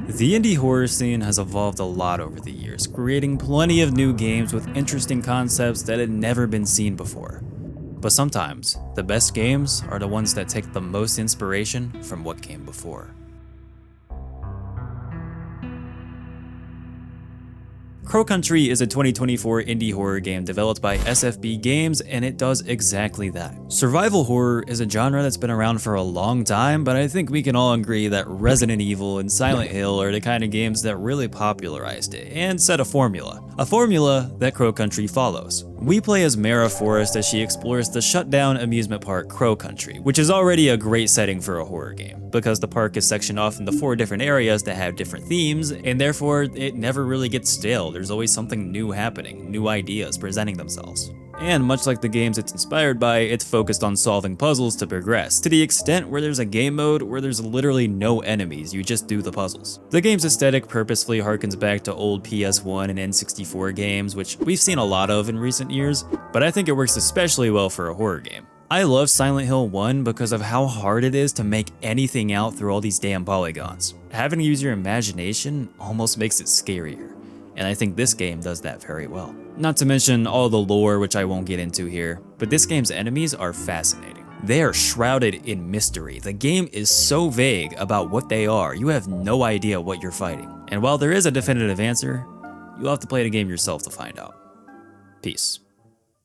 The indie horror scene has evolved a lot over the years, creating plenty of new games with interesting concepts that had never been seen before. But sometimes, the best games are the ones that take the most inspiration from what came before. Crow Country is a 2024 indie horror game developed by SFB Games, and it does exactly that. Survival horror is a genre that's been around for a long time, but I think we can all agree that Resident Evil and Silent Hill are the kind of games that really popularized it and set a formula that Crow Country follows. We play as Mara Forrest as she explores the shut-down amusement park Crow Country, which is already a great setting for a horror game, because the park is sectioned off into 4 different areas that have different themes, and therefore it never really gets stale. There's always something new happening, new ideas presenting themselves. And much like the games it's inspired by, it's focused on solving puzzles to progress, to the extent where there's a game mode where there's literally no enemies, you just do the puzzles. The game's aesthetic purposefully harkens back to old PS1 and N64 games, which we've seen a lot of in recent years, but I think it works especially well for a horror game. I love Silent Hill 1 because of how hard it is to make anything out through all these damn polygons. Having to use your imagination almost makes it scarier, and I think this game does that very well. Not to mention all the lore, which I won't get into here, but this game's enemies are fascinating. They are shrouded in mystery. The game is so vague about what they are, you have no idea what you're fighting. And while there is a definitive answer, you'll have to play the game yourself to find out. Peace.